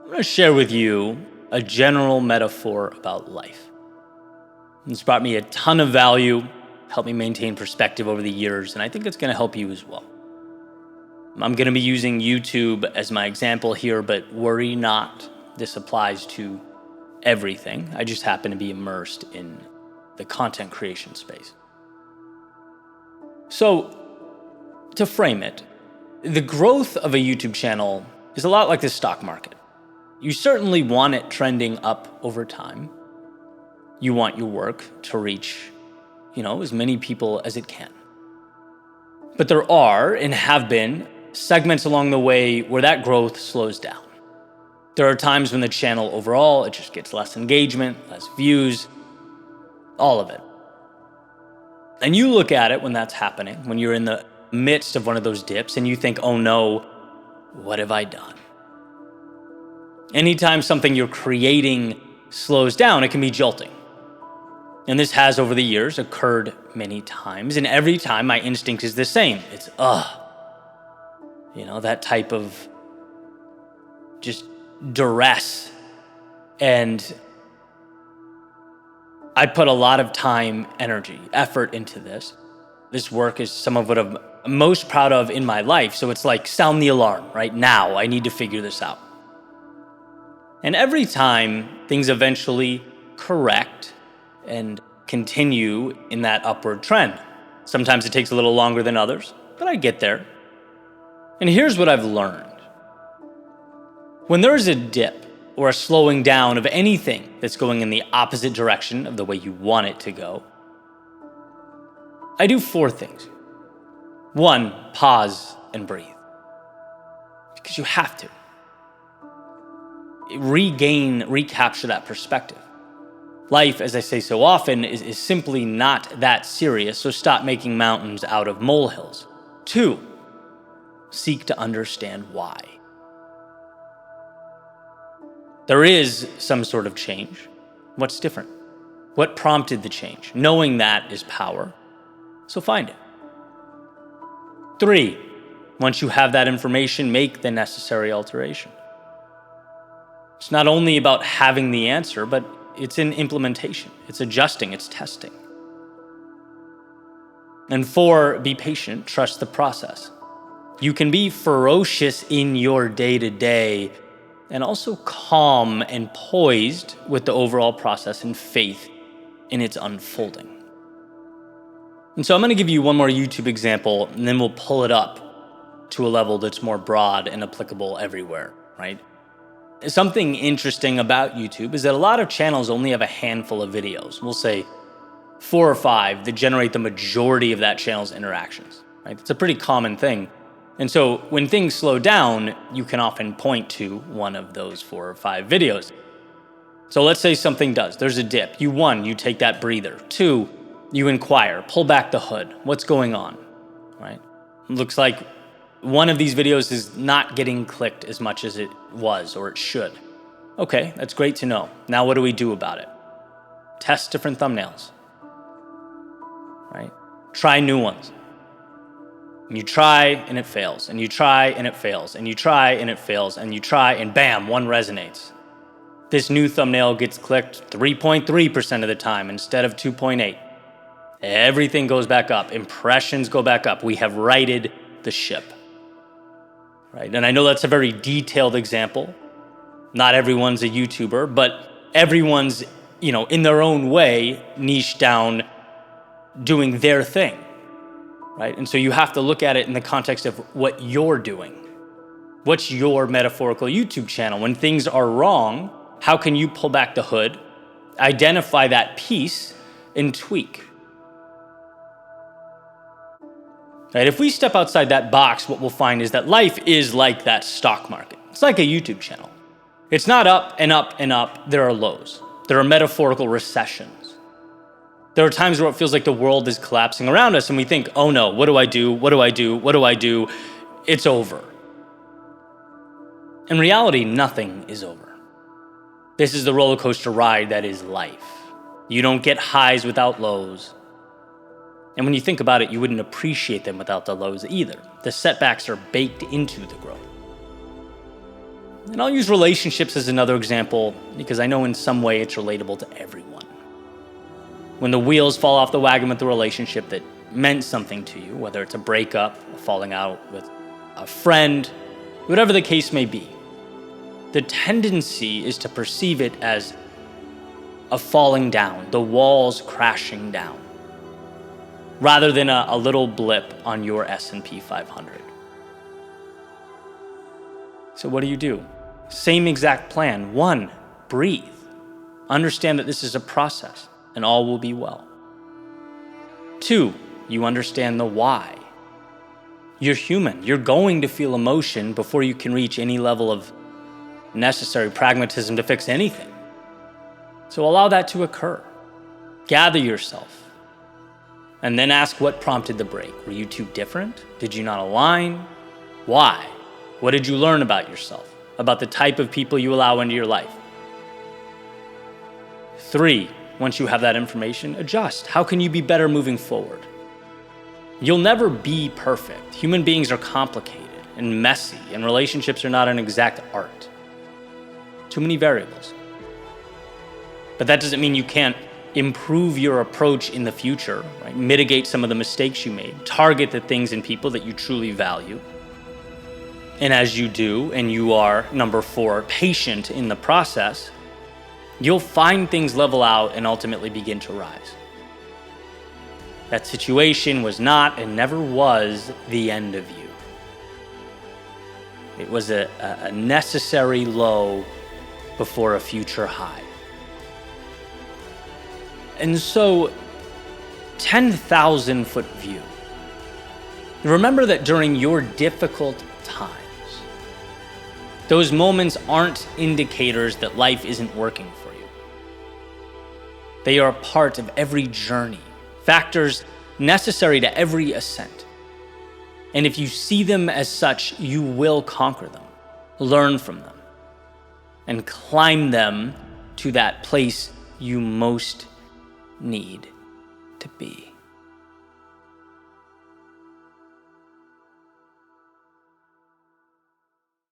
I'm going to share with you a general metaphor about life. It's brought me a ton of value, helped me maintain perspective over the years, and I think it's going to help you as well. I'm going to be using YouTube as my example here, but worry not. This applies to everything. I just happen to be immersed in the content creation space. So, to frame it, the growth of a YouTube channel is a lot like the stock market. You certainly want it trending up over time. You want your work to reach, as many people as it can. But there are, and have been, segments along the way where that growth slows down. There are times when the channel overall, it just gets less engagement, less views, all of it. And you look at it when that's happening, when you're in the midst of one of those dips and you think, oh no, what have I done? Anytime something you're creating slows down, it can be jolting. And this has over the years occurred many times. And every time my instinct is the same. It's, that type of just duress. And I put a lot of time, energy, effort into this. This work is some of what I'm most proud of in my life. So it's like, sound the alarm, right? Now, I need to figure this out. And every time things eventually correct and continue in that upward trend. Sometimes it takes a little longer than others, but I get there. And here's what I've learned. When there is a dip or a slowing down of anything that's going in the opposite direction of the way you want it to go, I do 4 things. 1, pause and breathe. Because you have to. Recapture that perspective. Life, as I say so often, is simply not that serious, so stop making mountains out of molehills. 2, seek to understand why. There is some sort of change. What's different? What prompted the change? Knowing that is power, so find it. 3, once you have that information, make the necessary alteration. It's not only about having the answer, but it's in implementation. It's adjusting, it's testing. And 4, be patient, trust the process. You can be ferocious in your day-to-day and also calm and poised with the overall process and faith in its unfolding. And so I'm going to give you one more YouTube example, and then we'll pull it up to a level that's more broad and applicable everywhere, right? Something interesting about YouTube is that a lot of channels only have a handful of videos. We'll say 4 or 5 that generate the majority of that channel's interactions, right? It's a pretty common thing. And so when things slow down, you can often point to one of those 4 or 5 videos. So let's say something does. There's a dip. You take that breather. 2, you inquire, pull back the hood. What's going on, right? It looks like one of these videos is not getting clicked as much as it was or it should. Okay, that's great to know. Now what do we do about it? Test different thumbnails, right? Try new ones. And you try and it fails, and you try and it fails, and you try and it fails, and you try and bam, one resonates. This new thumbnail gets clicked 3.3% of the time instead of 2.8. Everything goes back up. Impressions go back up. We have righted the ship. Right? And I know that's a very detailed example. Not everyone's a YouTuber, but everyone's, in their own way, niche down, doing their thing. Right? And so you have to look at it in the context of what you're doing. What's your metaphorical YouTube channel? When things are wrong, how can you pull back the hood, identify that piece, and tweak? Right, if we step outside that box, what we'll find is that life is like that stock market. It's like a YouTube channel. It's not up and up and up. There are lows. There are metaphorical recessions. There are times where it feels like the world is collapsing around us and we think, oh no, what do I do? What do I do? What do I do? It's over. In reality, nothing is over. This is the roller coaster ride that is life. You don't get highs without lows. And when you think about it, you wouldn't appreciate them without the lows either. The setbacks are baked into the growth. And I'll use relationships as another example because I know in some way it's relatable to everyone. When the wheels fall off the wagon with the relationship that meant something to you, whether it's a breakup, a falling out with a friend, whatever the case may be, the tendency is to perceive it as a falling down, the walls crashing down, rather than a little blip on your S&P 500. So what do? Same exact plan. 1, breathe. Understand that this is a process and all will be well. 2, you understand the why. You're human. You're going to feel emotion before you can reach any level of necessary pragmatism to fix anything. So allow that to occur. Gather yourself. And then ask what prompted the break. Were you too different? Did you not align? Why? What did you learn about yourself? About the type of people you allow into your life? 3, once you have that information, adjust. How can you be better moving forward? You'll never be perfect. Human beings are complicated and messy, and relationships are not an exact art. Too many variables. But that doesn't mean you can't improve your approach in the future, right? Mitigate some of the mistakes you made, target the things and people that you truly value. And as you do, and you are, number 4, patient in the process, you'll find things level out and ultimately begin to rise. That situation was not and never was the end of you. It was a necessary low before a future high. And so, 10,000 foot view. Remember that during your difficult times, those moments aren't indicators that life isn't working for you. They are a part of every journey, factors necessary to every ascent. And if you see them as such, you will conquer them, learn from them, and climb them to that place you most need to be.